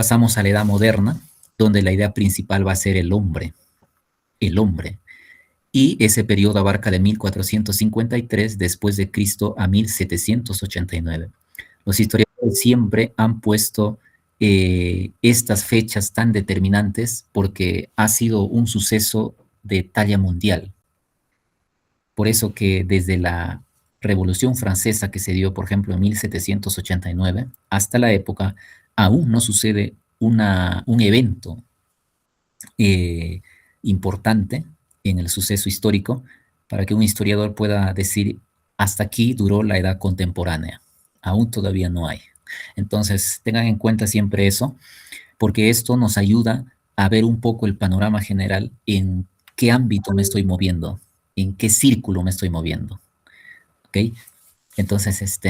Pasamos a la Edad Moderna, donde la idea principal va a ser el hombre. Y ese periodo abarca de 1453 después de Cristo a 1789. Los historiadores siempre han puesto estas fechas tan determinantes porque ha sido un suceso de talla mundial. Por eso que desde la Revolución Francesa que se dio, por ejemplo, en 1789, hasta la época, aún no sucede un evento eh, importante en el suceso histórico para que un historiador pueda decir hasta aquí duró la edad contemporánea. Aún todavía no hay. Entonces, tengan en cuenta siempre eso, porque esto nos ayuda a ver un poco el panorama general en qué ámbito me estoy moviendo, en qué círculo me estoy moviendo. ¿Ok? Entonces,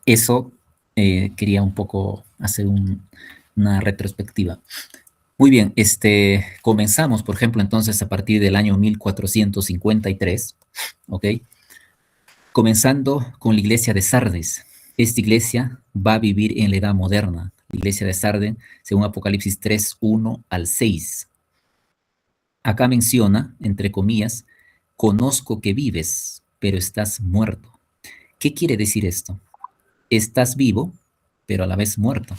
eso quería un poco hacer una retrospectiva. Muy bien, comenzamos, por ejemplo, entonces a partir del año 1453, ¿ok? Comenzando con la iglesia de Sardes. Esta iglesia va a vivir en la edad moderna. La iglesia de Sardes, según Apocalipsis 3, 1 al 6. Acá menciona, entre comillas, conozco que vives, pero estás muerto. ¿Qué quiere decir esto? Estás vivo, pero a la vez muerto.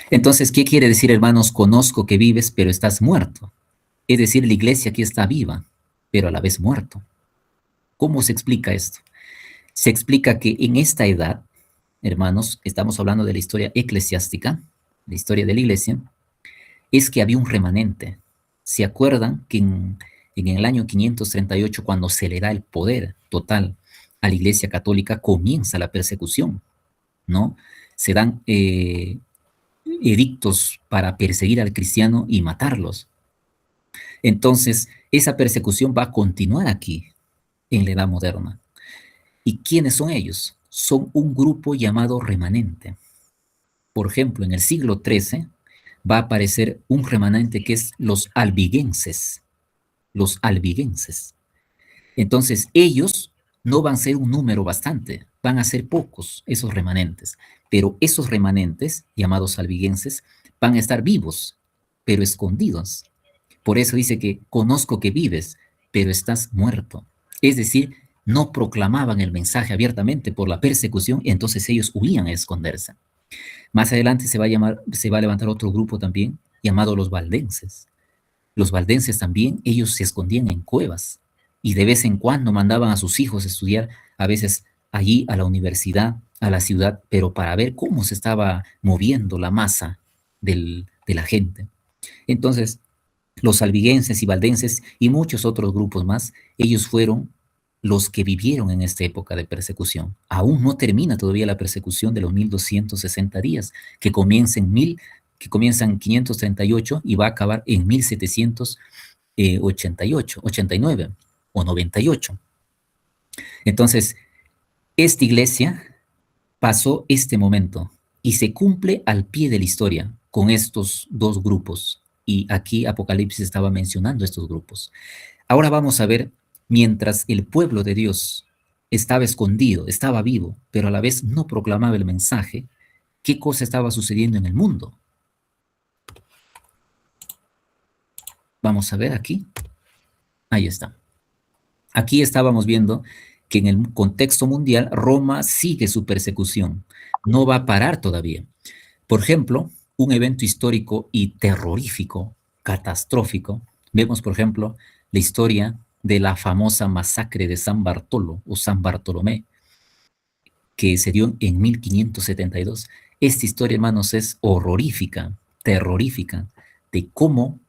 Entonces, ¿qué quiere decir, hermanos? Conozco que vives, pero estás muerto. Es decir, la iglesia aquí está viva, pero a la vez muerto. ¿Cómo se explica esto? Se explica que en esta edad, hermanos, estamos hablando de la historia eclesiástica, la historia de la iglesia, es que había un remanente. ¿Se acuerdan que en el año 538, cuando se le da el poder total a la iglesia católica, comienza la persecución, ¿no? Se dan edictos para perseguir al cristiano y matarlos. Entonces, esa persecución va a continuar aquí, en la Edad Moderna. ¿Y quiénes son ellos? Son un grupo llamado remanente. Por ejemplo, en el siglo XIII va a aparecer un remanente que es los albigenses. Los albigenses. Entonces, ellos no van a ser un número bastante, van a ser pocos esos remanentes. Pero esos remanentes, llamados albigenses, van a estar vivos, pero escondidos. Por eso dice que conozco que vives, pero estás muerto. Es decir, no proclamaban el mensaje abiertamente por la persecución, y entonces ellos huían a esconderse. Más adelante se va a levantar otro grupo también, llamado los valdenses. Los valdenses también, ellos se escondían en cuevas y de vez en cuando mandaban a sus hijos a estudiar, a veces allí a la universidad, a la ciudad, pero para ver cómo se estaba moviendo la masa de la gente. Entonces, los albigenses y valdenses y muchos otros grupos más, ellos fueron los que vivieron en esta época de persecución. Aún no termina todavía la persecución de los 1260 días, que comienzan en 538 y va a acabar en 1788, 89 o 98. Entonces, esta iglesia pasó este momento y se cumple al pie de la historia con estos dos grupos. Y aquí Apocalipsis estaba mencionando estos grupos. Ahora vamos a ver, mientras el pueblo de Dios estaba escondido, estaba vivo, pero a la vez no proclamaba el mensaje, ¿qué cosa estaba sucediendo en el mundo? Vamos a ver aquí. Ahí está. Aquí estábamos viendo que en el contexto mundial Roma sigue su persecución. No va a parar todavía. Por ejemplo, un evento histórico y terrorífico, catastrófico. Vemos, por ejemplo, la historia de la famosa masacre de San Bartolo o San Bartolomé, que se dio en 1572. Esta historia, hermanos, es horrorífica, terrorífica, de cómo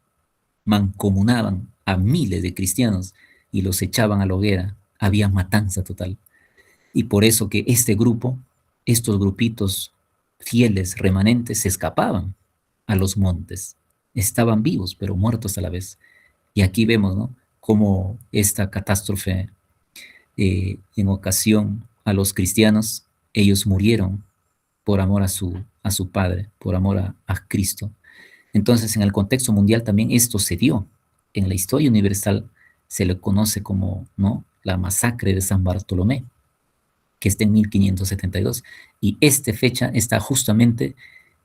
mancomunaban a miles de cristianos y los echaban a la hoguera. Había matanza total. Y por eso que este grupo, estos grupitos fieles, remanentes, se escapaban a los montes. Estaban vivos, pero muertos a la vez. Y aquí vemos, ¿no?, cómo esta catástrofe en ocasión a los cristianos, ellos murieron por amor a su Padre, por amor a Cristo. Entonces, en el contexto mundial también esto se dio. En la historia universal se le conoce como, ¿no?, la masacre de San Bartolomé, que está en 1572. Y esta fecha está justamente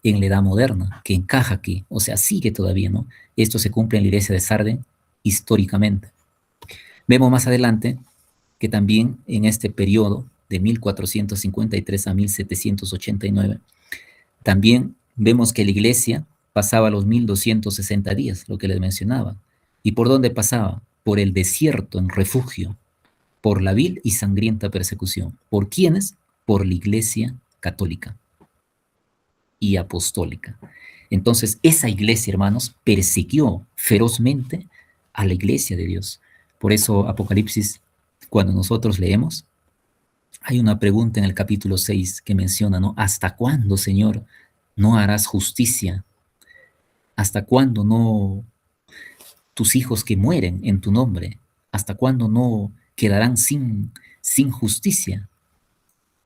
en la edad moderna, que encaja aquí, o sea, sigue todavía, ¿no? Esto se cumple en la iglesia de Sardes históricamente. Vemos más adelante que también en este periodo de 1453 a 1789, también vemos que la iglesia pasaba los 1260 días, lo que les mencionaba. ¿Y por dónde pasaba? Por el desierto en refugio, por la vil y sangrienta persecución. ¿Por quiénes? Por la iglesia católica y apostólica. Entonces, esa iglesia, hermanos, persiguió ferozmente a la iglesia de Dios. Por eso, Apocalipsis, cuando nosotros leemos, hay una pregunta en el capítulo 6 que menciona, ¿no? ¿Hasta cuándo, Señor, no harás justicia? ¿Hasta cuándo no tus hijos que mueren en tu nombre? ¿Hasta cuándo no quedarán sin justicia?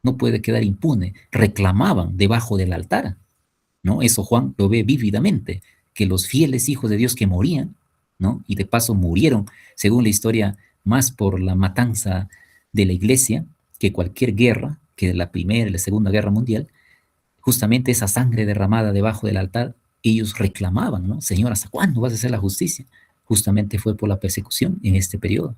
No puede quedar impune. Reclamaban debajo del altar, ¿no? Eso Juan lo ve vívidamente, que los fieles hijos de Dios que morían, ¿no? Y de paso murieron, según la historia, más por la matanza de la iglesia que cualquier guerra, que la Primera y la Segunda Guerra Mundial, justamente esa sangre derramada debajo del altar, ellos reclamaban, ¿no? Señor, ¿hasta cuándo vas a hacer la justicia? Justamente fue por la persecución en este periodo.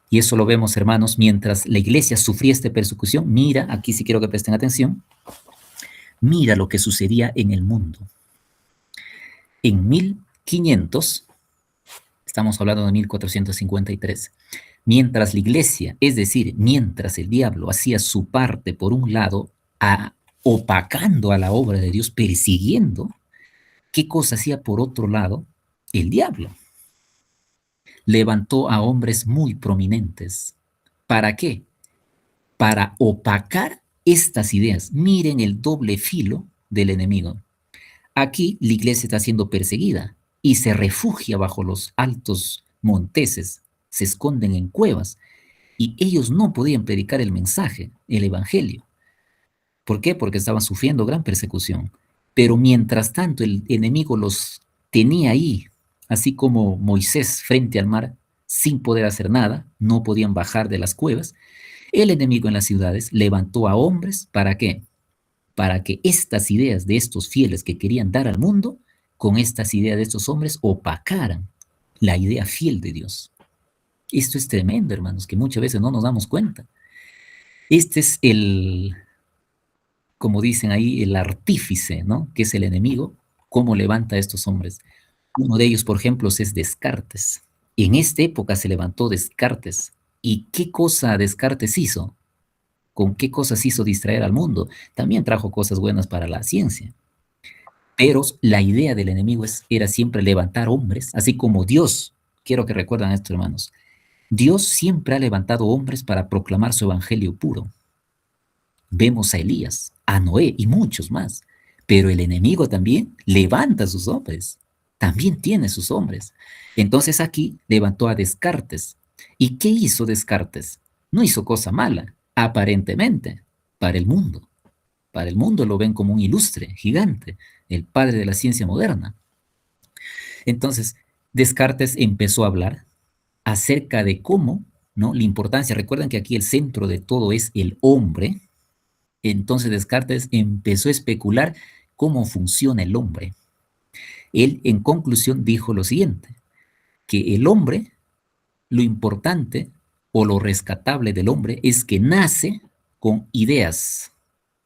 Y eso lo vemos, hermanos, mientras la iglesia sufría esta persecución. Mira, aquí sí quiero que presten atención, mira lo que sucedía en el mundo. En 1500, estamos hablando de 1453, mientras la iglesia, es decir, mientras el diablo hacía su parte por un lado, opacando a la obra de Dios, persiguiendo, ¿qué cosa hacía por otro lado el diablo? Levantó a hombres muy prominentes. ¿Para qué? Para opacar estas ideas. Miren el doble filo del enemigo. Aquí la iglesia está siendo perseguida y se refugia bajo los altos monteses, se esconden en cuevas y ellos no podían predicar el mensaje, el evangelio. ¿Por qué? Porque estaban sufriendo gran persecución. Pero mientras tanto el enemigo los tenía ahí, así como Moisés frente al mar, sin poder hacer nada, no podían bajar de las cuevas. El enemigo en las ciudades levantó a hombres, ¿para qué? Para que estas ideas de estos fieles que querían dar al mundo, con estas ideas de estos hombres, opacaran la idea fiel de Dios. Esto es tremendo, hermanos, que muchas veces no nos damos cuenta. Este es el, como dicen ahí, el artífice, ¿no? Que es el enemigo, cómo levanta a estos hombres. Uno de ellos, por ejemplo, es Descartes. En esta época se levantó Descartes. ¿Y qué cosa Descartes hizo? ¿Con qué cosas hizo distraer al mundo? También trajo cosas buenas para la ciencia. Pero la idea del enemigo era siempre levantar hombres, así como Dios. Quiero que recuerden esto, hermanos. Dios siempre ha levantado hombres para proclamar su evangelio puro. Vemos a Elías, a Noé y muchos más. Pero el enemigo también levanta a sus hombres. También tiene sus hombres. Entonces aquí levantó a Descartes. ¿Y qué hizo Descartes? No hizo cosa mala, aparentemente, para el mundo. Para el mundo lo ven como un ilustre, gigante, el padre de la ciencia moderna. Entonces, Descartes empezó a hablar acerca de cómo, ¿no? La importancia, recuerdan que aquí el centro de todo es el hombre. Entonces Descartes empezó a especular cómo funciona el hombre. Él, en conclusión, dijo lo siguiente, que el hombre, lo importante o lo rescatable del hombre es que nace con ideas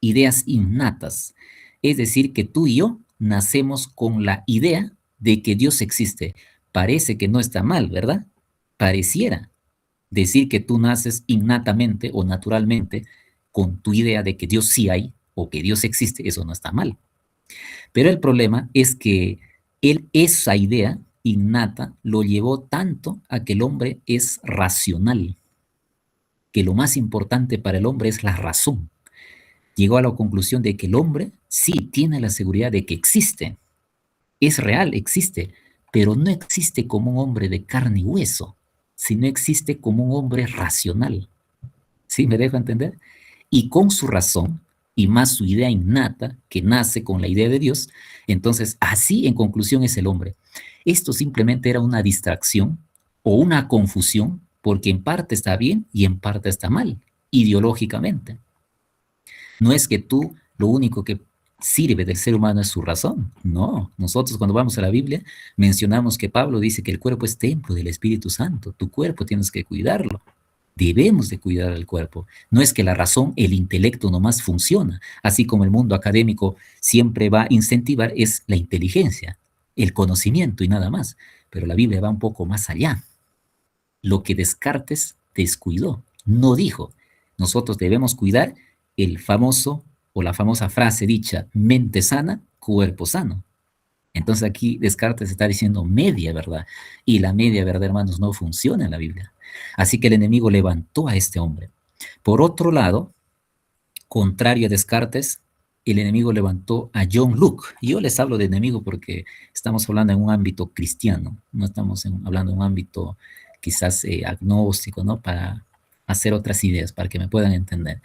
innatas. Es decir, que tú y yo nacemos con la idea de que Dios existe. Parece que no está mal, ¿verdad? Pareciera decir que tú naces innatamente o naturalmente con tu idea de que Dios sí hay o que Dios existe, eso no está mal. Pero el problema es que él esa idea innata lo llevó tanto a que el hombre es racional, que lo más importante para el hombre es la razón. Llegó a la conclusión de que el hombre sí tiene la seguridad de que existe, es real, existe, pero no existe como un hombre de carne y hueso, sino existe como un hombre racional. ¿Sí me dejo entender? Y con su razón, y más su idea innata, que nace con la idea de Dios, entonces así en conclusión es el hombre. Esto simplemente era una distracción o una confusión, porque en parte está bien y en parte está mal, ideológicamente. No es que tú lo único que sirve del ser humano es su razón. No, nosotros cuando vamos a la Biblia mencionamos que Pablo dice que el cuerpo es templo del Espíritu Santo. Tu cuerpo tienes que cuidarlo. Debemos de cuidar el cuerpo. No es que la razón, el intelecto nomás funciona, así como el mundo académico siempre va a incentivar es la inteligencia, el conocimiento y nada más. Pero la Biblia va un poco más allá. Lo que Descartes descuidó, no dijo. Nosotros debemos cuidar el famoso o la famosa frase dicha, mente sana, cuerpo sano. Entonces aquí Descartes está diciendo media verdad. Y la media verdad, hermanos, no funciona en la Biblia. Así que el enemigo levantó a este hombre. Por otro lado, contrario a Descartes, el enemigo levantó a John Locke. Y yo les hablo de enemigo porque estamos hablando en un ámbito cristiano, no estamos hablando en un ámbito quizás agnóstico, ¿no? Para hacer otras ideas, para que me puedan entender.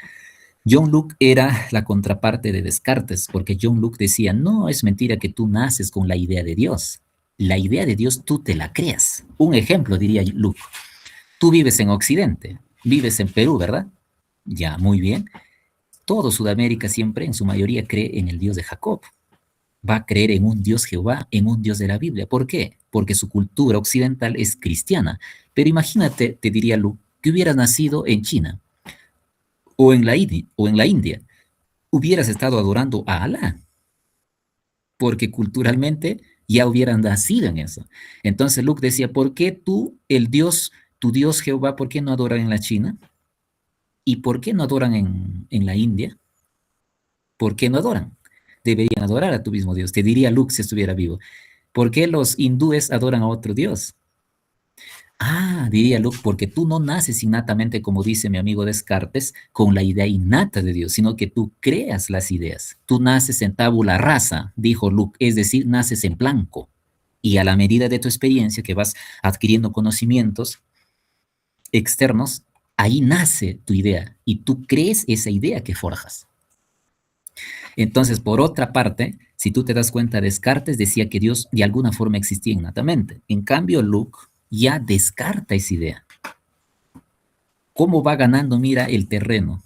John Locke era la contraparte de Descartes, porque John Locke decía, no, es mentira que tú naces con la idea de Dios. La idea de Dios tú te la creas. Un ejemplo, diría Locke. Tú vives en Occidente, vives en Perú, ¿verdad? Ya, muy bien. Todo Sudamérica siempre, en su mayoría, cree en el Dios de Jacob. Va a creer en un Dios Jehová, en un Dios de la Biblia. ¿Por qué? Porque su cultura occidental es cristiana. Pero imagínate, te diría Locke, que hubieras nacido en China o en la India, hubieras estado adorando a Alá, porque culturalmente ya hubieran nacido en eso. Entonces Luke decía, ¿por qué tú, el Dios, tu Dios Jehová, por qué no adoran en la China? ¿Y por qué no adoran en la India? ¿Por qué no adoran? Deberían adorar a tu mismo Dios. Te diría Luke si estuviera vivo. ¿Por qué los hindúes adoran a otro Dios? Ah, diría Luke, porque tú no naces innatamente, como dice mi amigo Descartes, con la idea innata de Dios, sino que tú creas las ideas. Tú naces en tabula rasa, dijo Luke, es decir, naces en blanco. Y a la medida de tu experiencia que vas adquiriendo conocimientos externos, ahí nace tu idea y tú crees esa idea que forjas. Entonces, por otra parte, si tú te das cuenta, Descartes decía que Dios de alguna forma existía innatamente. En cambio, Luke ya descarta esa idea. ¿Cómo va ganando, mira, el terreno?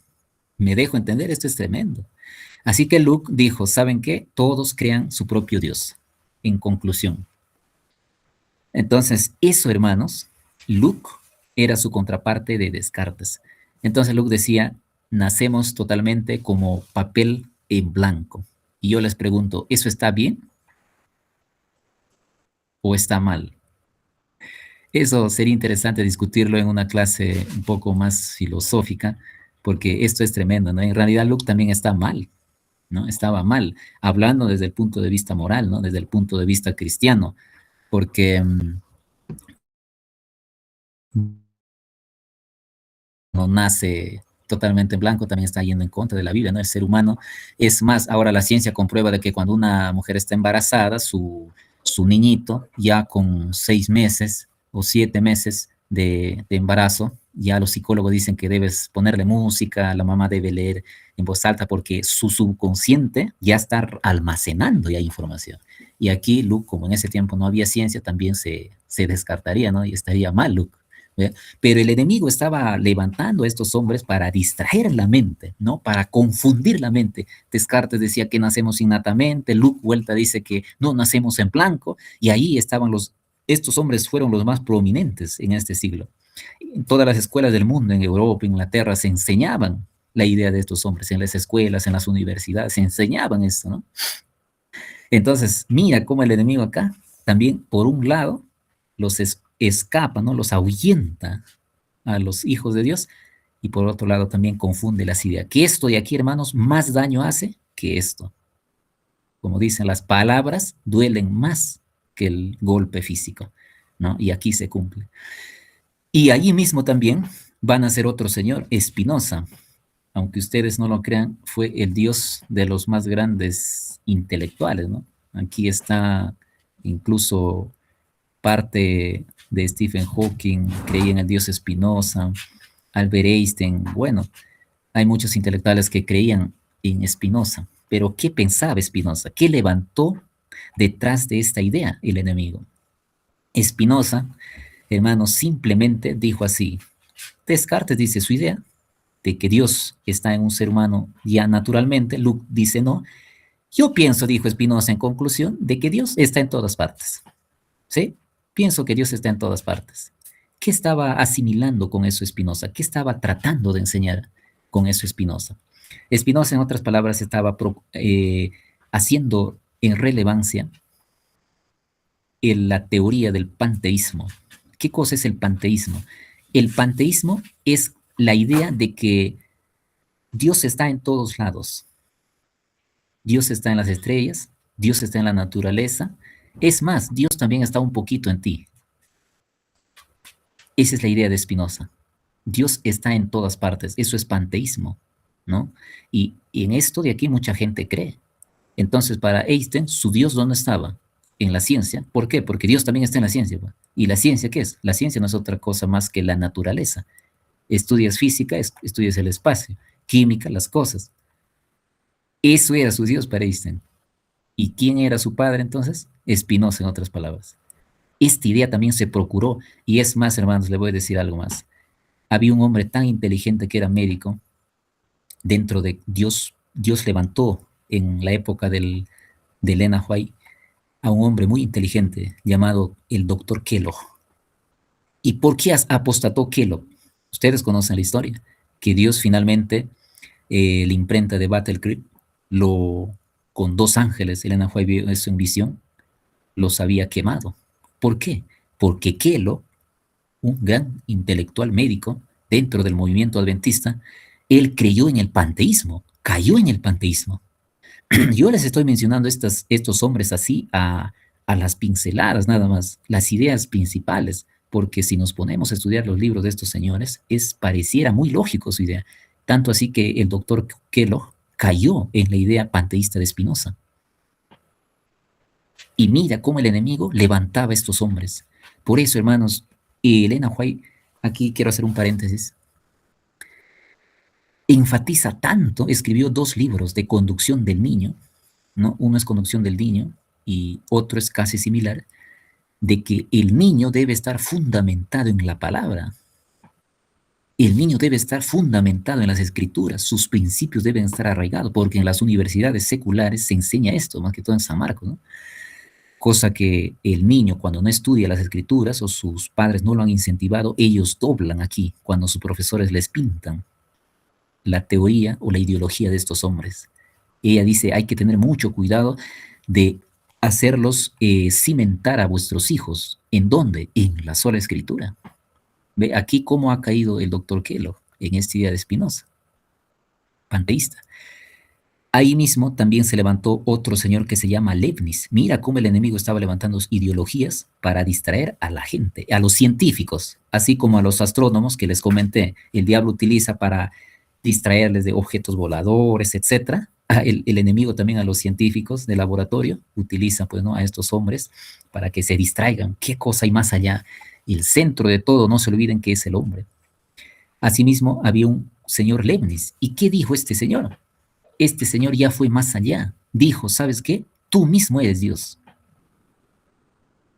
Me dejo entender, esto es tremendo. Así que Luke dijo, ¿saben qué? Todos crean su propio Dios. En conclusión. Entonces, eso, hermanos, Luke era su contraparte de Descartes. Entonces Luke decía, nacemos totalmente como papel en blanco. Y yo les pregunto, ¿eso está bien o está mal? Eso sería interesante discutirlo en una clase un poco más filosófica, porque esto es tremendo, ¿no? En realidad Luke también está mal, ¿no? Estaba mal, hablando desde el punto de vista moral, ¿no? Desde el punto de vista cristiano, porque no nace totalmente en blanco, también está yendo en contra de la Biblia, ¿no? El ser humano, es más, ahora la ciencia comprueba de que cuando una mujer está embarazada, su niñito, ya con 6 meses o 7 meses de embarazo, ya los psicólogos dicen que debes ponerle música, la mamá debe leer en voz alta porque su subconsciente ya está almacenando ya información. Y aquí, Luke, como en ese tiempo no había ciencia, también se descartaría, ¿no? Y estaría mal, Luke. ¿Ve? Pero el enemigo estaba levantando a estos hombres para distraer la mente, ¿no? Para confundir la mente. Descartes decía que nacemos innatamente, Luke Vuelta dice que no nacemos en blanco, y ahí estaban estos hombres fueron los más prominentes en este siglo. En todas las escuelas del mundo, en Europa, en Inglaterra, se enseñaban la idea de estos hombres, en las escuelas, en las universidades, se enseñaban esto, ¿no? Entonces, mira cómo el enemigo acá también, por un lado, los escapa, ¿no? Los ahuyenta a los hijos de Dios y por otro lado también confunde las ideas. Que esto de aquí, hermanos, más daño hace que esto. Como dicen, las palabras duelen más que el golpe físico, ¿no? Y aquí se cumple. Y allí mismo también van a ser otro señor, Spinoza. Aunque ustedes no lo crean, fue el dios de los más grandes intelectuales, ¿no? Aquí está incluso parte de Stephen Hawking, creía en el dios Spinoza, Albert Einstein, bueno, hay muchos intelectuales que creían en Spinoza, pero ¿qué pensaba Spinoza? ¿Qué levantó detrás de esta idea el enemigo? Spinoza, hermano, simplemente dijo así, Descartes dice su idea de que Dios está en un ser humano ya naturalmente, Luke dice no, Yo pienso, dijo Spinoza en conclusión, de que Dios está en todas partes. ¿Sí? Pienso que Dios está en todas partes. ¿Qué estaba asimilando con eso Spinoza? ¿Qué estaba tratando de enseñar con eso Spinoza? Spinoza, en otras palabras, estaba haciendo en relevancia la teoría del panteísmo. ¿Qué cosa es el panteísmo? El panteísmo es la idea de que Dios está en todos lados. Dios está en las estrellas, Dios está en la naturaleza. Es más, Dios también está un poquito en ti. Esa es la idea de Spinoza. Dios está en todas partes. Eso es panteísmo, ¿no? Y en esto de aquí mucha gente cree. Entonces, para Einstein, ¿su Dios dónde estaba? En la ciencia. ¿Por qué? Porque Dios también está en la ciencia. ¿Va? ¿Y la ciencia qué es? La ciencia no es otra cosa más que la naturaleza. Estudias física, estudias el espacio, química, las cosas. Eso era su Dios para Einstein. ¿Y quién era su padre entonces? Spinoza, en otras palabras. Esta idea también se procuró, y es más, hermanos, le voy a decir algo más. Había un hombre tan inteligente que era médico, dentro de Dios. Dios levantó en la época de Elena White a un hombre muy inteligente llamado el doctor Kellogg. ¿Y por qué apostató Kellogg? Ustedes conocen la historia, que Dios finalmente, la imprenta de Battle Creek, con dos ángeles, Elena White vio eso en visión, los había quemado. ¿Por qué? Porque Kellogg, un gran intelectual médico dentro del movimiento adventista, él creyó en el panteísmo, cayó en el panteísmo. Yo les estoy mencionando estos hombres así a las pinceladas nada más, las ideas principales, porque si nos ponemos a estudiar los libros de estos señores, pareciera muy lógico su idea. Tanto así que el doctor Kellogg cayó en la idea panteísta de Spinoza. Y mira cómo el enemigo levantaba a estos hombres. Por eso, hermanos, Elena White, aquí quiero hacer un paréntesis, enfatiza tanto, escribió 2 libros de conducción del niño, ¿no? Uno es conducción del niño y otro es casi similar, de que el niño debe estar fundamentado en la palabra. El niño debe estar fundamentado en las escrituras, sus principios deben estar arraigados, porque en las universidades seculares se enseña esto, más que todo en San Marcos, ¿no? Cosa que el niño cuando no estudia las escrituras o sus padres no lo han incentivado, ellos doblan aquí cuando sus profesores les pintan la teoría o la ideología de estos hombres. Ella dice, hay que tener mucho cuidado de hacerlos cimentar a vuestros hijos. ¿En dónde? En la sola escritura. Ve aquí cómo ha caído el doctor Kellogg en esta idea de Spinoza, panteísta. Ahí mismo también se levantó otro señor que se llama Leibniz. Mira cómo el enemigo estaba levantando ideologías para distraer a la gente, a los científicos, así como a los astrónomos que les comenté. El diablo utiliza para distraerles de objetos voladores, etcétera. El enemigo también a los científicos de laboratorio utiliza, pues, ¿no? A estos hombres para que se distraigan. ¿Qué cosa hay más allá? El centro de todo, no se olviden que es el hombre. Asimismo, había un señor Leibniz. ¿Y qué dijo este señor? Este señor ya fue más allá. Dijo, ¿sabes qué? Tú mismo eres Dios.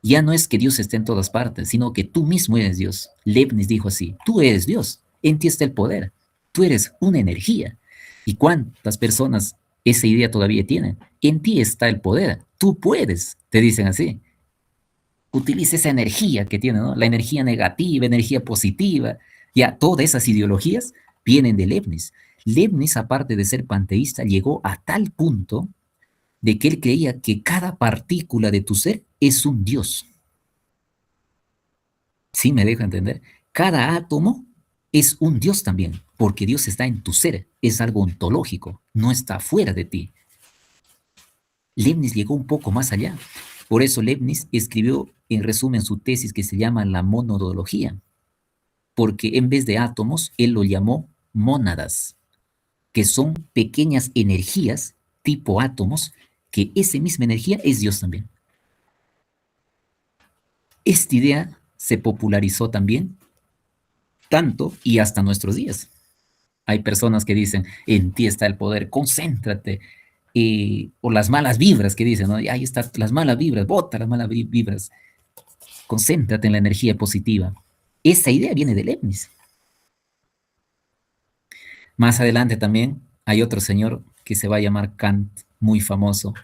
Ya no es que Dios esté en todas partes, sino que tú mismo eres Dios. Leibniz dijo así, tú eres Dios, en ti está el poder, tú eres una energía. ¿Y cuántas personas esa idea todavía tienen? En ti está el poder, tú puedes, te dicen así. Utiliza esa energía que tiene, ¿no? La energía negativa, energía positiva, ya todas esas ideologías vienen de Leibniz. Leibniz, aparte de ser panteísta, llegó a tal punto de que él creía que cada partícula de tu ser es un Dios. ¿Sí me dejo entender? Cada átomo es un Dios también, porque Dios está en tu ser, es algo ontológico, no está fuera de ti. Leibniz llegó un poco más allá. Por eso Leibniz escribió en resumen su tesis que se llama la monodología, porque en vez de átomos, él lo llamó mónadas, que son pequeñas energías tipo átomos, que esa misma energía es Dios también. Esta idea se popularizó también tanto y hasta nuestros días. Hay personas que dicen, en ti está el poder, concéntrate, o las malas vibras que dicen, ¿no? Y ahí están las malas vibras, bota las malas vibras, concéntrate en la energía positiva. Esa idea viene de Leibniz. Más adelante también hay otro señor que se va a llamar Kant, muy famoso,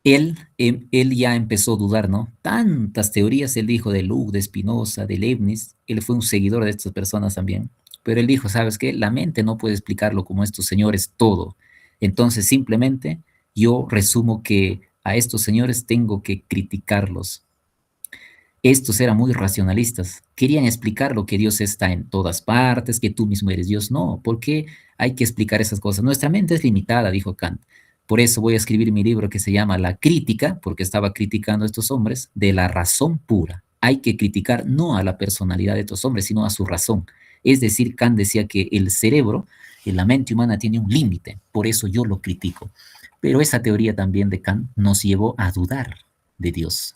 él ya empezó a dudar, ¿no? Tantas teorías, él dijo de Luke, de Spinoza, de Leibniz, él fue un seguidor de estas personas también, pero él dijo, ¿sabes qué? La mente no puede explicarlo como estos señores todo. Entonces simplemente yo resumo que a estos señores tengo que criticarlos. Estos eran muy racionalistas, querían explicar lo que Dios está en todas partes, que tú mismo eres Dios. No, ¿por qué hay que explicar esas cosas? Nuestra mente es limitada, dijo Kant. Por eso voy a escribir mi libro que se llama La crítica, porque estaba criticando a estos hombres, de la razón pura. Hay que criticar no a la personalidad de estos hombres, sino a su razón. Es decir, Kant decía que el cerebro, la mente humana tiene un límite, por eso yo lo critico. Pero esa teoría también de Kant nos llevó a dudar de Dios,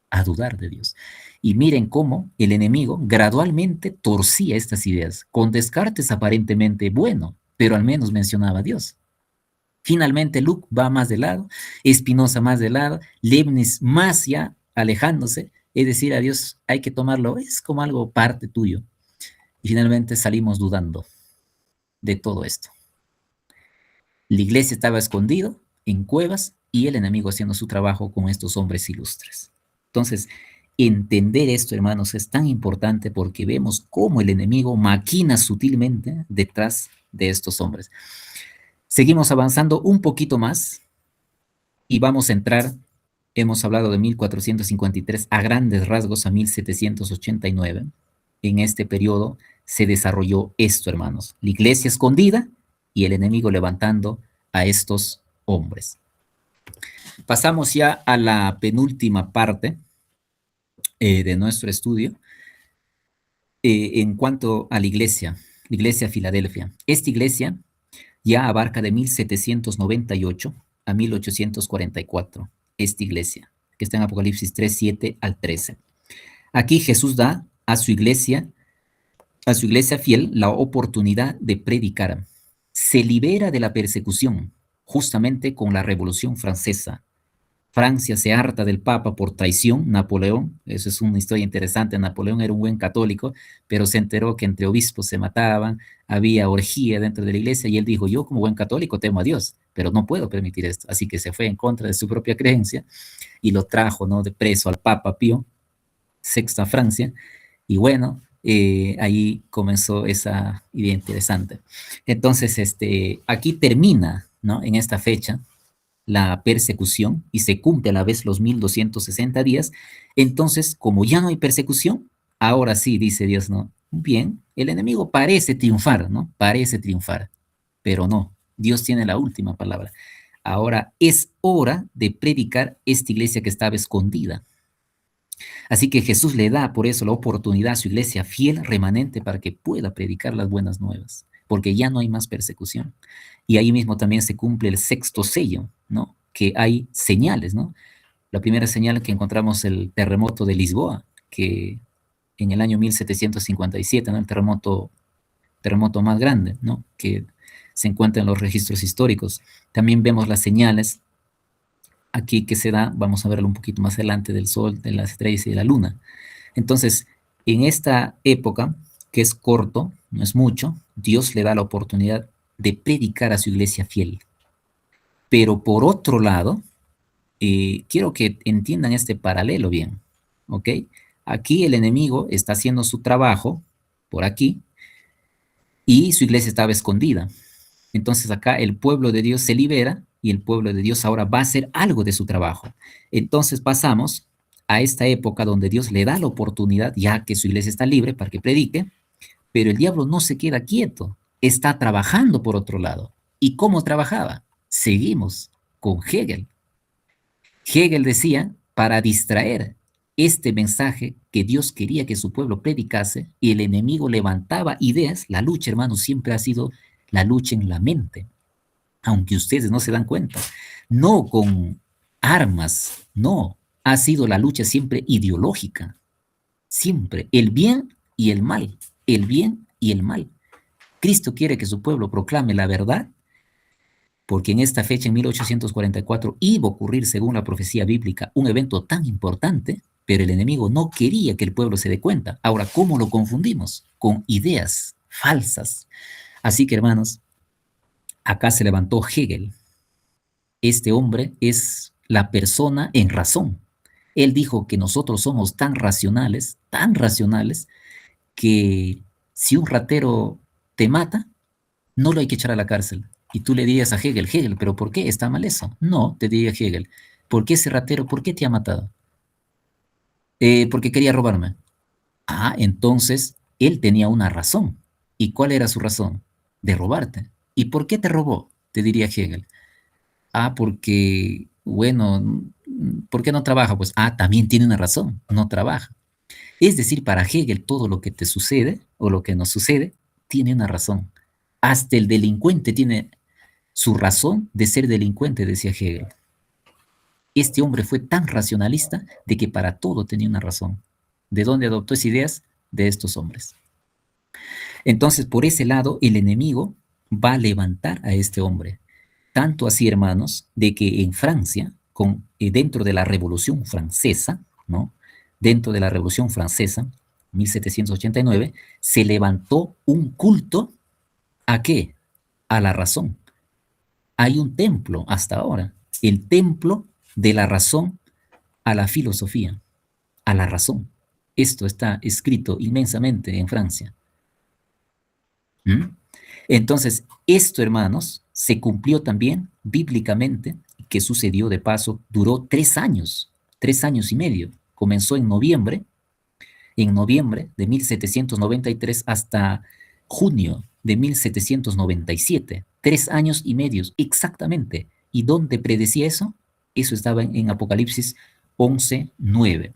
a dudar de Dios. Y miren cómo el enemigo gradualmente torcía estas ideas, con Descartes aparentemente bueno, pero al menos mencionaba a Dios. Finalmente Luke va más de lado, Spinoza más de lado, Leibniz más ya alejándose, es decir, a Dios hay que tomarlo, es como algo parte tuyo. Y finalmente salimos dudando de todo esto. La iglesia estaba escondido en cuevas y el enemigo haciendo su trabajo con estos hombres ilustres. Entonces, entender esto, hermanos, es tan importante porque vemos cómo el enemigo maquina sutilmente detrás de estos hombres. Seguimos avanzando un poquito más y vamos a entrar, hemos hablado de 1453 a grandes rasgos a 1789. En este periodo se desarrolló esto, hermanos, la iglesia escondida y el enemigo levantando a estos hombres. Pasamos ya a la penúltima parte de nuestro estudio en cuanto a la iglesia Filadelfia. Esta iglesia ya abarca de 1798 a 1844, esta iglesia, que está en Apocalipsis 3, 7 al 13. Aquí Jesús da a su iglesia fiel la oportunidad de predicar. Se libera de la persecución, justamente con la Revolución Francesa. Francia se harta del Papa por traición, Napoleón, eso es una historia interesante, Napoleón era un buen católico, pero se enteró que entre obispos se mataban, había orgía dentro de la iglesia y él dijo, yo como buen católico temo a Dios, pero no puedo permitir esto, así que se fue en contra de su propia creencia y lo trajo, ¿no?, de preso al Papa Pío VI a Francia, y bueno, ahí comenzó esa idea interesante. Entonces, aquí termina, ¿no?, en esta fecha, la persecución y se cumple a la vez los 1260 días, entonces, como ya no hay persecución, ahora sí, dice Dios, ¿no? Bien, el enemigo parece triunfar, ¿no? Parece triunfar, pero no, Dios tiene la última palabra. Ahora es hora de predicar esta iglesia que estaba escondida. Así que Jesús le da por eso la oportunidad a su iglesia fiel, remanente, para que pueda predicar las buenas nuevas, porque ya no hay más persecución. Y ahí mismo también se cumple el sexto sello, ¿no? Que hay señales, ¿no? La primera señal que encontramos el terremoto de Lisboa, que en el año 1757, ¿no? El terremoto más grande, ¿no?, que se encuentra en los registros históricos. También vemos las señales aquí que se da, vamos a verlo un poquito más adelante, del Sol, de las estrellas y de la Luna. Entonces, en esta época, que es corto, no es mucho, Dios le da la oportunidad de predicar a su iglesia fiel. Pero por otro lado, quiero que entiendan este paralelo bien, ¿ok? Aquí el enemigo está haciendo su trabajo, por aquí, y su iglesia estaba escondida. Entonces acá el pueblo de Dios se libera y el pueblo de Dios ahora va a hacer algo de su trabajo. Entonces pasamos a esta época donde Dios le da la oportunidad, ya que su iglesia está libre para que predique, pero el diablo no se queda quieto, está trabajando por otro lado. ¿Y cómo trabajaba? Seguimos con Hegel. Hegel decía, para distraer este mensaje que Dios quería que su pueblo predicase, y el enemigo levantaba ideas, la lucha, hermanos, siempre ha sido la lucha en la mente, aunque ustedes no se dan cuenta, no con armas, no, ha sido la lucha siempre ideológica, siempre, el bien y el mal, el bien y el mal. Cristo quiere que su pueblo proclame la verdad, porque en esta fecha, en 1844, iba a ocurrir, según la profecía bíblica, un evento tan importante, pero el enemigo no quería que el pueblo se dé cuenta. Ahora, ¿cómo lo confundimos? Con ideas falsas. Así que, hermanos, acá se levantó Hegel. Este hombre es la persona en razón. Él dijo que nosotros somos tan racionales, que si un ratero te mata, no lo hay que echar a la cárcel. Y tú le dirías a Hegel, Hegel, ¿pero por qué está mal eso? No, te diría Hegel, ¿por qué ese ratero, por qué te ha matado? Porque quería robarme. Ah, entonces él tenía una razón. ¿Y cuál era su razón? De robarte. ¿Y por qué te robó? Te diría Hegel. Ah, porque, bueno, ¿por qué no trabaja? Pues, también tiene una razón, no trabaja. Es decir, para Hegel todo lo que te sucede o lo que nos sucede tiene una razón. Hasta el delincuente tiene su razón de ser delincuente, decía Hegel. Este hombre fue tan racionalista de que para todo tenía una razón. ¿De dónde adoptó esas ideas? De estos hombres. Entonces, por ese lado, el enemigo va a levantar a este hombre. Tanto así, hermanos, de que en Francia, dentro de la Revolución Francesa, ¿no? Dentro de la Revolución Francesa, 1789, se levantó un culto. ¿A qué? A la razón. Hay un templo hasta ahora, el templo de la razón a la filosofía, a la razón. Esto está escrito inmensamente en Francia. ¿Mm? Entonces, esto, hermanos, se cumplió también bíblicamente, que sucedió de paso, duró 3 años, 3 años y medio. Comenzó en noviembre de 1793 hasta junio de 1797. 3 años y medio, exactamente. ¿Y dónde predecía eso? Eso estaba en Apocalipsis 11:9.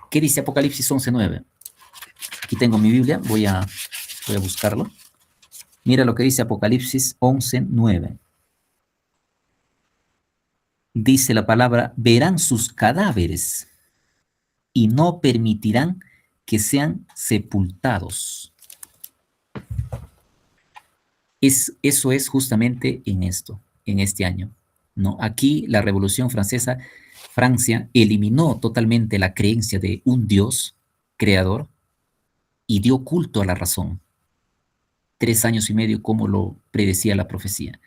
¿Qué dice Apocalipsis 11:9? Aquí tengo mi Biblia, voy a buscarlo. Mira lo que dice Apocalipsis 11:9. Dice la palabra, verán sus cadáveres y no permitirán que sean sepultados. Eso es justamente en esto, en este año, ¿no? Aquí la Revolución Francesa, Francia eliminó totalmente la creencia de un Dios creador y dio culto a la razón. 3 años y medio, como lo predecía la profecía.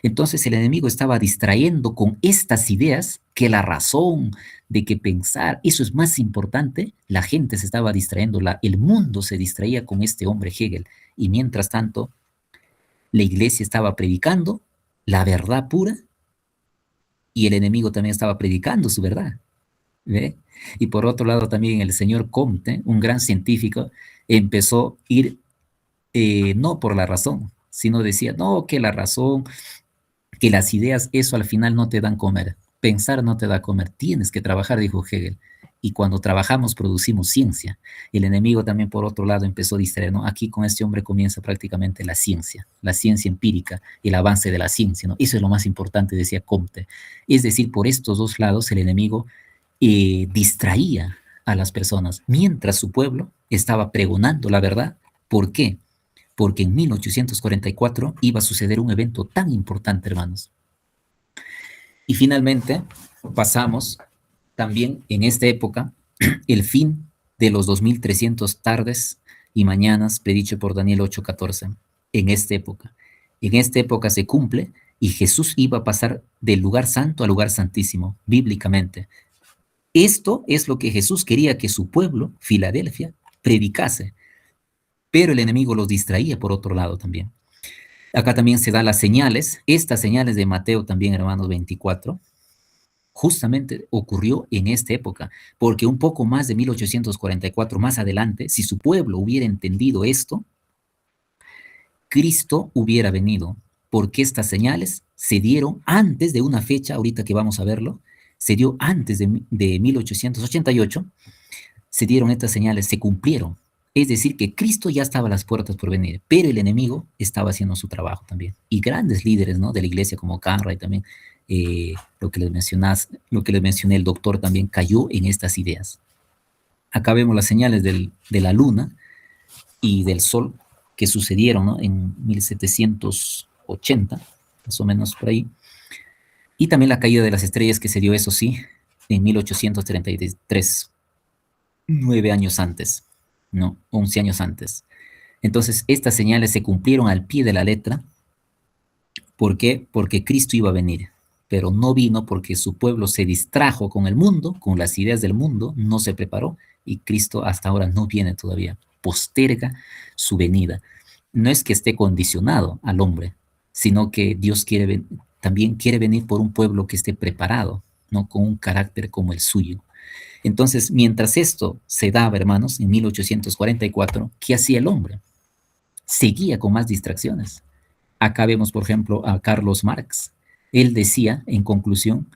Entonces el enemigo estaba distrayendo con estas ideas que la razón, de que pensar, eso es más importante. La gente se estaba distrayendo, el mundo se distraía con este hombre Hegel. Y mientras tanto, la iglesia estaba predicando la verdad pura y el enemigo también estaba predicando su verdad. ¿Ve? Y por otro lado también el señor Comte, un gran científico, empezó a ir no por la razón, sino decía, no, que la razón, que las ideas, eso al final no te dan comer. Pensar no te da comer, tienes que trabajar, dijo Hegel. Y cuando trabajamos producimos ciencia. El enemigo también, por otro lado, empezó a distraer, ¿no? Aquí con este hombre comienza prácticamente la ciencia empírica, el avance de la ciencia, ¿no? Eso es lo más importante, decía Comte. Es decir, por estos dos lados el enemigo distraía a las personas, mientras su pueblo estaba pregonando la verdad. ¿Por qué? Porque en 1844 iba a suceder un evento tan importante, hermanos. Y finalmente pasamos también en esta época el fin de los 2300 tardes y mañanas predicho por Daniel 8:14. En esta época se cumple y Jesús iba a pasar del lugar santo al lugar santísimo, bíblicamente. Esto es lo que Jesús quería que su pueblo, Filadelfia, predicase, pero el enemigo los distraía por otro lado también. Acá también se dan las señales, estas señales de Mateo también, hermanos, 24, justamente ocurrió en esta época, porque un poco más de 1844 más adelante, si su pueblo hubiera entendido esto, Cristo hubiera venido, porque estas señales se dieron antes de una fecha, ahorita que vamos a verlo, se dio antes de 1888, se dieron estas señales, se cumplieron. Es decir, que Cristo ya estaba a las puertas por venir, pero el enemigo estaba haciendo su trabajo también. Y grandes líderes, ¿no?, de la iglesia como Cartwright también, lo que les mencioné, el doctor también cayó en estas ideas. Acá vemos las señales de la luna y del sol que sucedieron, ¿no?, en 1780, más o menos por ahí. Y también la caída de las estrellas que se dio, eso sí, en 1833, 9 años antes, ¿no? 11 años antes. Entonces, estas señales se cumplieron al pie de la letra. ¿Por qué? Porque Cristo iba a venir. pero no vino porque su pueblo se distrajo con el mundo, con las ideas del mundo, no se preparó y Cristo hasta ahora no viene todavía, posterga su venida. No es que esté condicionado al hombre, sino que Dios también quiere venir por un pueblo que esté preparado, no con un carácter como el suyo. Entonces, mientras esto se daba, hermanos, en 1844, ¿qué hacía el hombre? Seguía con más distracciones. Acá vemos, por ejemplo, a Carlos Marx. Él decía, en conclusión,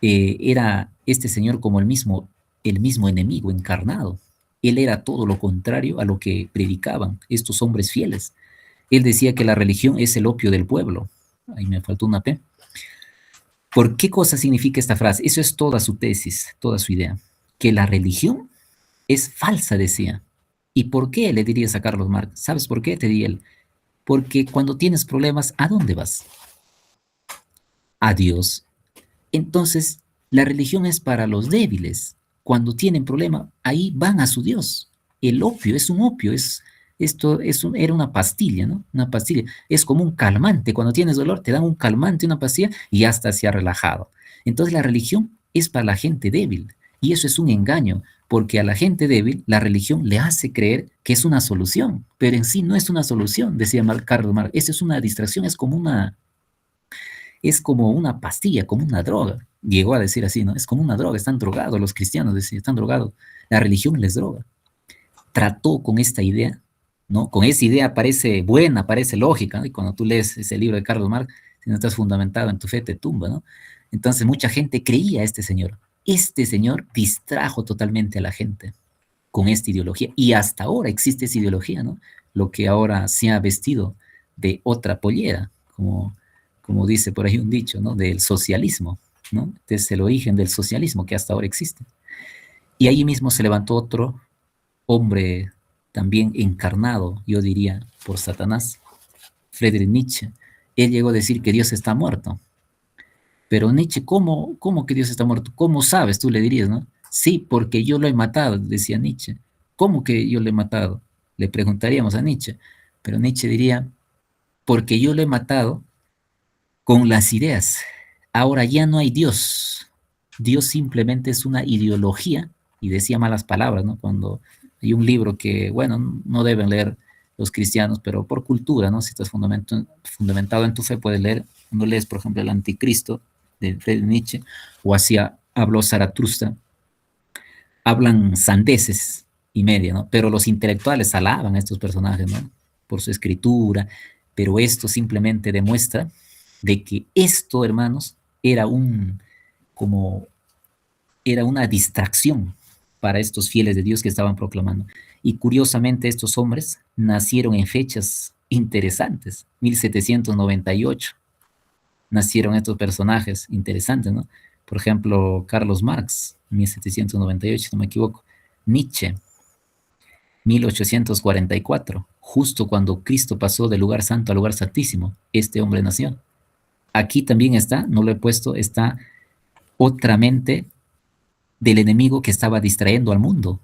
era este señor como el mismo enemigo encarnado. Él era todo lo contrario a lo que predicaban estos hombres fieles. Él decía que la religión es el opio del pueblo. Ahí me faltó una P. ¿Por qué cosa significa esta frase? Eso es toda su tesis, toda su idea. Que la religión es falsa, decía. ¿Y por qué le dirías a Carlos Marx? ¿Sabes por qué? Te diría él. Porque cuando tienes problemas, ¿a dónde vas? A Dios. Entonces, la religión es para los débiles. Cuando tienen problema, ahí van a su Dios. El opio es un opio, era una pastilla, ¿no? Una pastilla. Es como un calmante. Cuando tienes dolor, te dan un calmante, una pastilla, y ya estás ya relajado. Entonces, la religión es para la gente débil. Y eso es un engaño, porque a la gente débil la religión le hace creer que es una solución, pero en sí no es una solución, decía Carlos Marx. Esa es una distracción, es como una pastilla, como una droga. Llegó a decir así, ¿no? Es como una droga, están drogados los cristianos, decía, están drogados. La religión les droga. Trató con esta idea, ¿no? Con esa idea parece buena, parece lógica, ¿no? Y cuando tú lees ese libro de Carlos Marx, si no estás fundamentado en tu fe, te tumba, ¿no? Entonces mucha gente creía a este señor. Este señor distrajo totalmente a la gente con esta ideología. Y hasta ahora existe esa ideología, ¿no? Lo que ahora se ha vestido de otra pollera, como dice por ahí un dicho, ¿no? Del socialismo, ¿no? Es el origen del socialismo que hasta ahora existe. Y ahí mismo se levantó otro hombre también encarnado, yo diría, por Satanás, Friedrich Nietzsche. Él llegó a decir que Dios está muerto. Pero Nietzsche, ¿cómo que Dios está muerto? ¿Cómo sabes? Tú le dirías, ¿no? Sí, porque yo lo he matado, decía Nietzsche. ¿Cómo que yo lo he matado? Le preguntaríamos a Nietzsche. Pero Nietzsche diría, porque yo lo he matado con las ideas. Ahora ya no hay Dios. Dios simplemente es una ideología, y decía malas palabras, ¿no? Cuando hay un libro que, bueno, no deben leer los cristianos, pero por cultura, ¿no? Si estás fundamentado en tu fe, puedes leer. Cuando lees, por ejemplo, El Anticristo de Friedrich Nietzsche, o hacia habló Zaratustra, hablan sandeces y media, ¿no? Pero los intelectuales alaban a estos personajes, ¿no? Por su escritura, pero esto simplemente demuestra de que esto, hermanos, como, era una distracción para estos fieles de Dios que estaban proclamando. Y curiosamente estos hombres nacieron en fechas interesantes, 1798. Nacieron estos personajes interesantes, ¿no? Por ejemplo, Carlos Marx, 1798, si no me equivoco. Nietzsche, 1844, justo cuando Cristo pasó del lugar santo al lugar santísimo, este hombre nació. Aquí también está, no lo he puesto, está otra mente del enemigo que estaba distrayendo al mundo.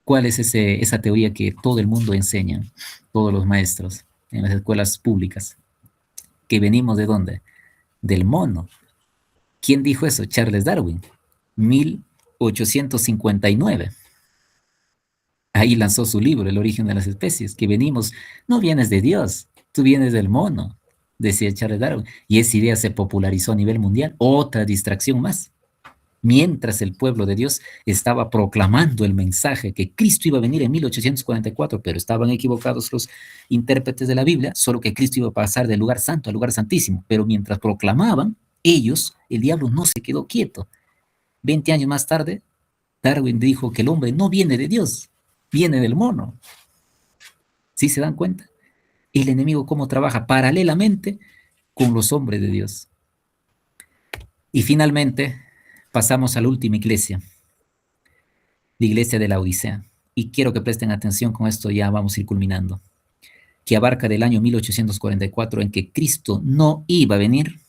¿Cuál es esa teoría que todo el mundo enseña, todos los maestros en las escuelas públicas? ¿Que venimos de dónde? Del mono. ¿Quién dijo eso? Charles Darwin, 1859. Ahí lanzó su libro, El origen de las especies, que venimos, no vienes de Dios, tú vienes del mono, decía Charles Darwin. Y esa idea se popularizó a nivel mundial, otra distracción más. Mientras el pueblo de Dios estaba proclamando el mensaje que Cristo iba a venir en 1844, pero estaban equivocados los intérpretes de la Biblia, solo que Cristo iba a pasar del lugar santo al lugar santísimo. Pero mientras proclamaban, ellos, el diablo no se quedó quieto. 20 años más tarde, Darwin dijo que el hombre no viene de Dios, viene del mono. ¿Sí se dan cuenta? El enemigo cómo trabaja paralelamente con los hombres de Dios. Y finalmente, pasamos a la última iglesia, la iglesia de la Odisea. Y quiero que presten atención, con esto ya vamos a ir culminando, que abarca del año 1844 en que Cristo no iba a venir,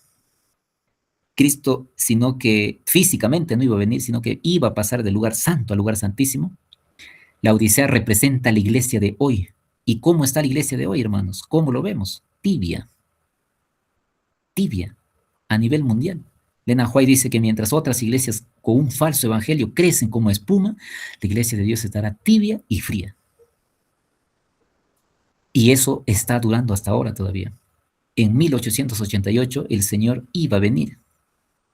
Cristo, sino que físicamente no iba a venir, sino que iba a pasar del lugar santo al lugar santísimo. La Odisea representa la iglesia de hoy. ¿Y cómo está la iglesia de hoy, hermanos? ¿Cómo lo vemos? Tibia, tibia, a nivel mundial. Lena White dice que mientras otras iglesias con un falso evangelio crecen como espuma, la iglesia de Dios estará tibia y fría. Y eso está durando hasta ahora todavía. En 1888 el Señor iba a venir,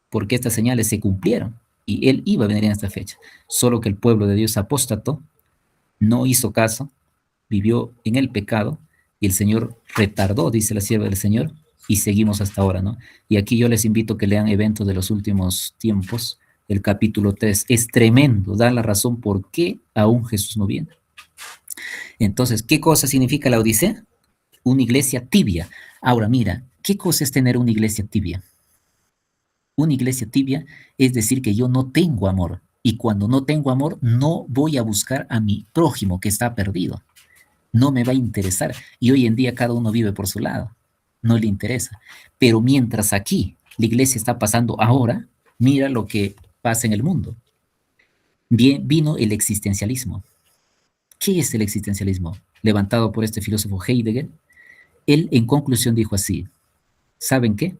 porque estas señales se cumplieron y Él iba a venir en esta fecha. Solo que el pueblo de Dios apóstato no hizo caso, vivió en el pecado y el Señor retardó, dice la sierva del Señor, y seguimos hasta ahora, ¿no? Y aquí yo les invito a que lean Eventos de los Últimos Tiempos, el capítulo 3. Es tremendo, da la razón por qué aún Jesús no viene. Entonces, ¿qué cosa significa la Odisea? Una iglesia tibia. Ahora, mira, ¿qué cosa es tener una iglesia tibia? Una iglesia tibia es decir que yo no tengo amor. Y cuando no tengo amor, no voy a buscar a mi prójimo que está perdido. No me va a interesar. Y hoy en día cada uno vive por su lado. No le interesa. Pero mientras aquí la iglesia está pasando ahora, mira lo que pasa en el mundo. Bien, vino el existencialismo. ¿Qué es el existencialismo? Levantado por este filósofo Heidegger. Él en conclusión dijo así, ¿saben qué?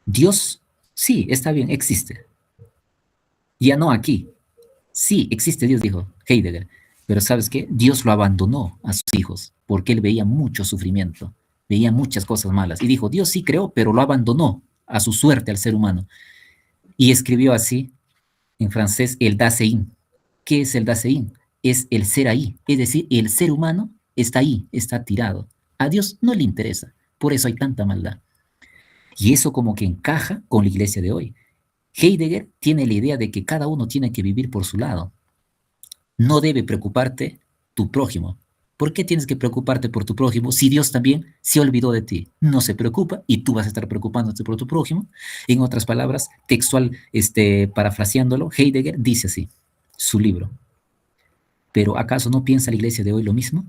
Dios, sí, está bien, existe. Ya no aquí. Sí, existe Dios, dijo Heidegger. Pero ¿sabes qué? Dios lo abandonó a sus hijos porque él veía mucho sufrimiento, veía muchas cosas malas. Y dijo, Dios sí creó, pero lo abandonó a su suerte al ser humano. Y escribió así, en francés, el Dasein. ¿Qué es el Dasein? Es el ser ahí. Es decir, el ser humano está ahí, está tirado. A Dios no le interesa. Por eso hay tanta maldad. Y eso como que encaja con la iglesia de hoy. Heidegger tiene la idea de que cada uno tiene que vivir por su lado. No debe preocuparte tu prójimo. ¿Por qué tienes que preocuparte por tu prójimo si Dios también se olvidó de ti? No se preocupa y tú vas a estar preocupándote por tu prójimo. En otras palabras, textual, parafraseándolo, Heidegger dice así, su libro. ¿Pero acaso no piensa la iglesia de hoy lo mismo?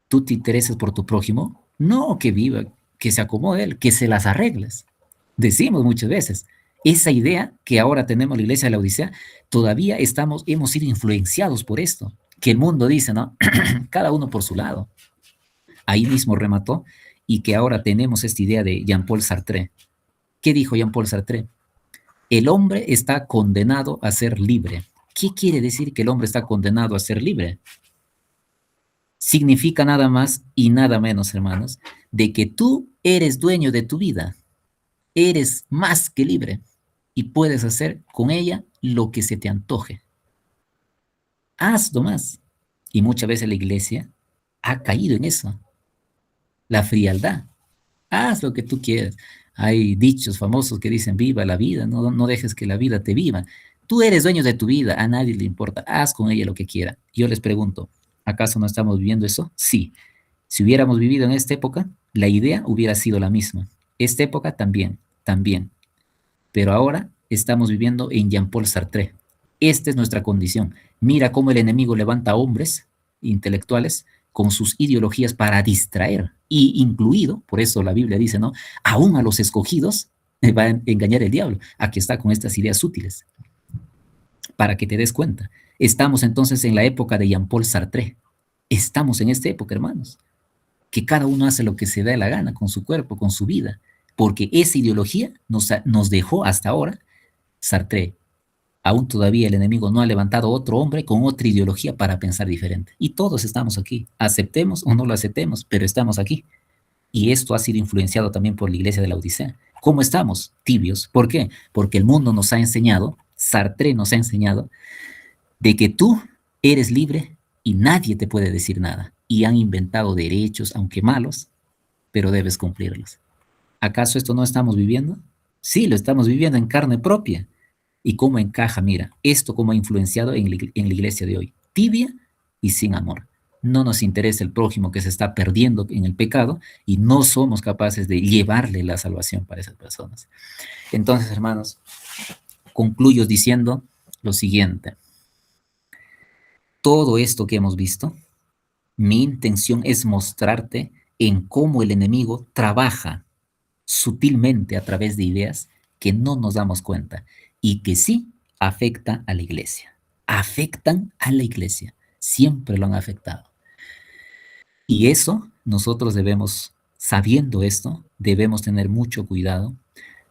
¿Tú te interesas por tu prójimo? No, que viva, que se acomode él, que se las arregles. Decimos muchas veces, esa idea que ahora tenemos la iglesia de la Odisea, todavía hemos sido influenciados por esto, que el mundo dice, ¿no? Cada uno por su lado. Ahí mismo remató y que ahora tenemos esta idea de Jean-Paul Sartre. ¿Qué dijo Jean-Paul Sartre? El hombre está condenado a ser libre. ¿Qué quiere decir que el hombre está condenado a ser libre? Significa nada más y nada menos, hermanos, de que tú eres dueño de tu vida, eres más que libre y puedes hacer con ella lo que se te antoje. Hazlo más. Y muchas veces la iglesia ha caído en eso, la frialdad. Haz lo que tú quieras. Hay dichos famosos que dicen, viva la vida, no dejes que la vida te viva. Tú eres dueño de tu vida, a nadie le importa, haz con ella lo que quiera. Yo les pregunto, ¿acaso no estamos viviendo eso? Sí. Si hubiéramos vivido en esta época, la idea hubiera sido la misma. Esta época también, también. Pero ahora estamos viviendo en Jean-Paul Sartre. Esta es nuestra condición. Mira cómo el enemigo levanta hombres intelectuales con sus ideologías para distraer, y incluido, por eso la Biblia dice, ¿no? Aún a los escogidos va a engañar el diablo. Aquí está con estas ideas útiles, para que te des cuenta. Estamos entonces en la época de Jean-Paul Sartre. Estamos en esta época, hermanos, que cada uno hace lo que se da la gana con su cuerpo, con su vida, porque esa ideología nos dejó hasta ahora Sartre. Aún todavía el enemigo no ha levantado otro hombre con otra ideología para pensar diferente. Y todos estamos aquí, aceptemos o no lo aceptemos, pero estamos aquí. Y esto ha sido influenciado también por la iglesia de la Odisea. ¿Cómo estamos? Tibios. ¿Por qué? Porque el mundo nos ha enseñado, Sartre nos ha enseñado, de que tú eres libre y nadie te puede decir nada. Y han inventado derechos, aunque malos, pero debes cumplirlos. ¿Acaso esto no estamos viviendo? Sí, lo estamos viviendo en carne propia. ¿Y cómo encaja? Mira, esto cómo ha influenciado en la iglesia de hoy. Tibia y sin amor. No nos interesa el prójimo que se está perdiendo en el pecado y no somos capaces de llevarle la salvación para esas personas. Entonces, hermanos, concluyo diciendo lo siguiente. Todo esto que hemos visto, mi intención es mostrarte en cómo el enemigo trabaja sutilmente a través de ideas que no nos damos cuenta y que sí afectan a la iglesia. Afectan a la iglesia. Siempre lo han afectado. Y eso nosotros debemos, sabiendo esto, debemos tener mucho cuidado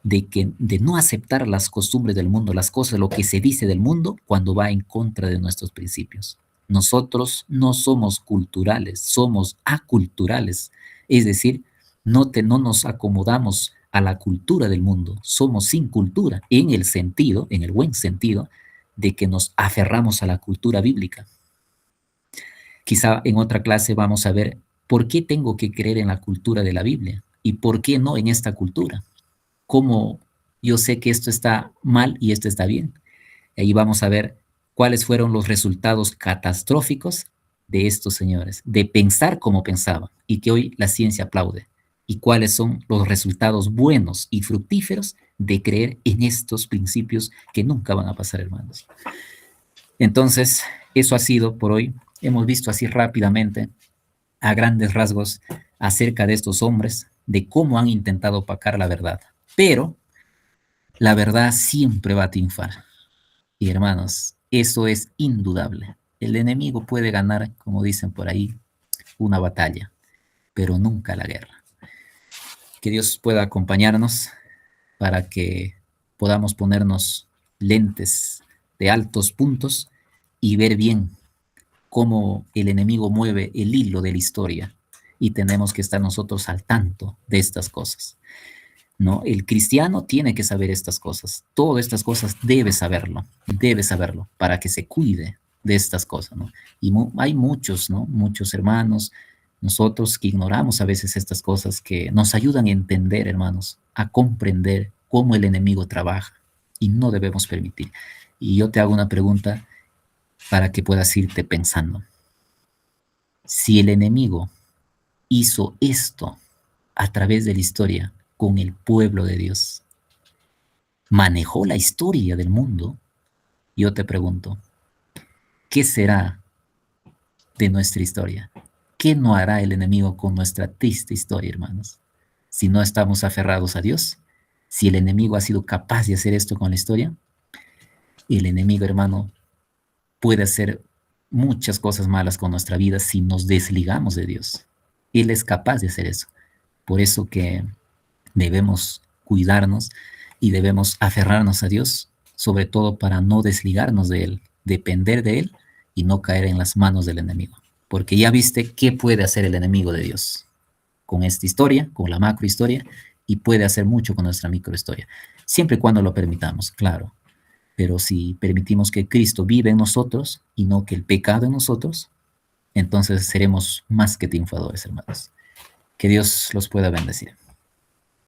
de no aceptar las costumbres del mundo, las cosas, lo que se dice del mundo cuando va en contra de nuestros principios. Nosotros no somos culturales, somos aculturales, es decir, no nos acomodamos a la cultura del mundo, somos sin cultura, en el sentido, en el buen sentido, de que nos aferramos a la cultura bíblica. Quizá en otra clase vamos a ver por qué tengo que creer en la cultura de la Biblia y por qué no en esta cultura. Cómo yo sé que esto está mal y esto está bien. Ahí vamos a ver cuáles fueron los resultados catastróficos de estos señores, de pensar como pensaban y que hoy la ciencia aplaude. Y cuáles son los resultados buenos y fructíferos de creer en estos principios que nunca van a pasar, hermanos. Entonces, eso ha sido por hoy. Hemos visto así rápidamente, a grandes rasgos, acerca de estos hombres, de cómo han intentado opacar la verdad. Pero la verdad siempre va a triunfar. Y hermanos, eso es indudable. El enemigo puede ganar, como dicen por ahí, una batalla, pero nunca la guerra. Que Dios pueda acompañarnos para que podamos ponernos lentes de altos puntos y ver bien cómo el enemigo mueve el hilo de la historia y tenemos que estar nosotros al tanto de estas cosas. ¿No? El cristiano tiene que saber estas cosas. Todas estas cosas debe saberlo para que se cuide de estas cosas, ¿no? Y hay muchos, ¿no? Muchos hermanos, nosotros que ignoramos a veces estas cosas que nos ayudan a entender, hermanos, a comprender cómo el enemigo trabaja y no debemos permitir. Y yo te hago una pregunta para que puedas irte pensando. Si el enemigo hizo esto a través de la historia con el pueblo de Dios, manejó la historia del mundo, yo te pregunto, ¿qué será de nuestra historia? ¿Qué no hará el enemigo con nuestra triste historia, hermanos? Si no estamos aferrados a Dios, si el enemigo ha sido capaz de hacer esto con la historia, el enemigo, hermano, puede hacer muchas cosas malas con nuestra vida si nos desligamos de Dios. Él es capaz de hacer eso. Por eso que debemos cuidarnos y debemos aferrarnos a Dios, sobre todo para no desligarnos de Él, depender de Él y no caer en las manos del enemigo. Porque ya viste qué puede hacer el enemigo de Dios con esta historia, con la macrohistoria, y puede hacer mucho con nuestra microhistoria, siempre y cuando lo permitamos, claro. Pero si permitimos que Cristo vive en nosotros y no que el pecado en nosotros, entonces seremos más que triunfadores, hermanos. Que Dios los pueda bendecir.